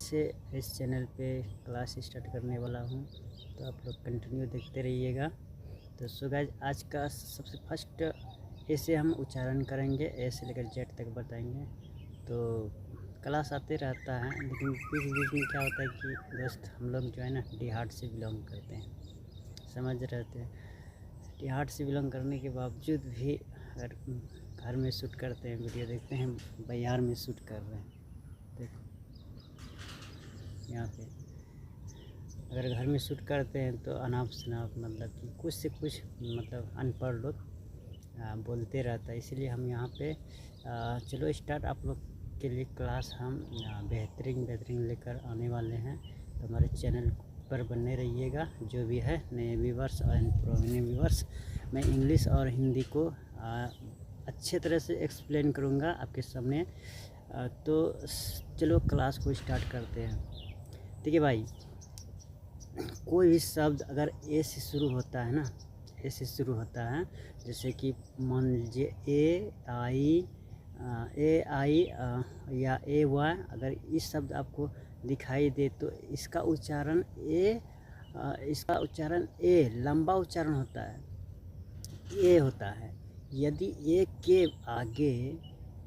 से इस चैनल पे क्लास स्टार्ट करने वाला हूँ, तो आप लोग कंटिन्यू देखते रहिएगा। तो सो गाइस, आज का सबसे फर्स्ट ए से हम उच्चारण करेंगे, ए से लेकर जेड तक बताएंगे। तो क्लास आते रहता है, लेकिन बीच बीच में क्या होता है कि दोस्त हम लोग जो है ना डिहाट से बिलोंग करते हैं, समझ रहते हैं। डिहाट से बिलोंग करने के बावजूद भी अगर घर में शूट करते हैं, वीडियो देखते हैं, बिहार में शूट कर रहे हैं। देखो यहाँ पे अगर घर में शूट करते हैं तो अनाप शनाप मतलब कि कुछ से कुछ मतलब अनपढ़ लोग बोलते रहता है, इसीलिए हम यहाँ पे चलो स्टार्ट। आप लोग के लिए क्लास हम बेहतरीन लेकर आने वाले हैं, तो हमारे चैनल पर बने रहिएगा। जो भी है नए व्यूवर्स एंड पुराने व्यूवर्स, मैं इंग्लिश और हिंदी को अच्छे तरह से एक्सप्लेन करूँगा आपके सामने। तो चलो क्लास को स्टार्ट करते हैं। ठीक है भाई, कोई भी शब्द अगर ए से शुरू होता है ना, ए से शुरू होता है, जैसे कि मान लीजिए ए आई या ए वाई, अगर इस शब्द आपको दिखाई दे तो इसका उच्चारण ए लंबा उच्चारण होता है, ए होता है। यदि ए के आगे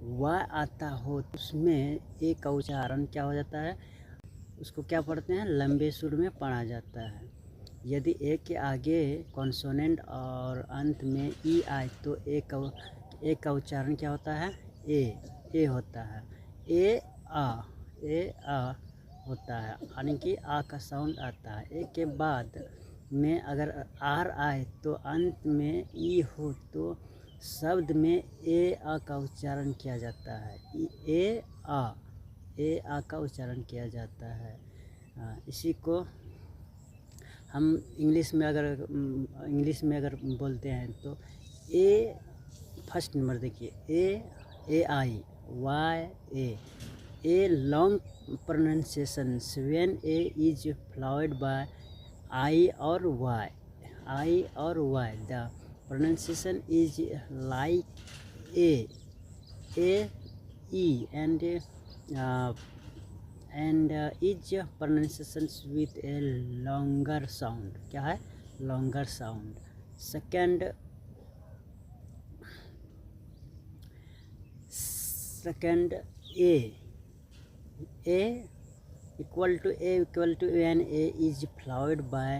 वाई आता हो तो उसमें ए का उच्चारण क्या हो जाता है, उसको क्या पढ़ते हैं, लंबे सुर में पढ़ा जाता है। यदि ए के आगे कॉन्सोनेंट और अंत में ई आए तो ए का उच्चारण क्या होता है, ए होता है। ए आ होता है, यानी कि आ का साउंड आता है। ए के बाद में अगर आर आए तो अंत में ई हो तो शब्द में ए आ का उच्चारण किया जाता है। ए आ का उच्चारण किया जाता है। इसी को हम इंग्लिश में अगर बोलते हैं तो ए फर्स्ट नंबर देखिए, A I Y A long pronunciations when A is followed by I और Y, the pronunciation is like A E and each pronunciations with a longer sound। क्या है, longer sound। second a equal to when a is followed by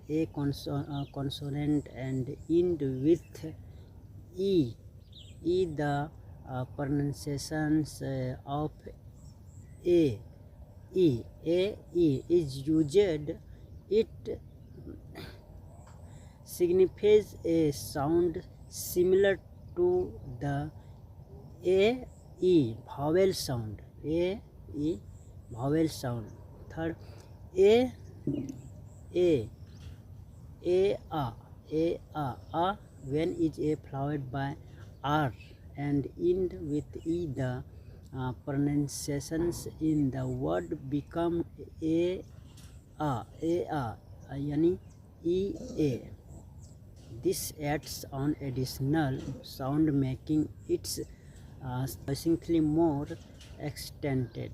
a consonant and end with e the pronunciations of A is used. It signifies a sound similar to the A vowel sound. Third, a when is a followed by R and end with E, the pronunciations in the word become यानी E-A. This adds on additional sound, making it slightly more extended.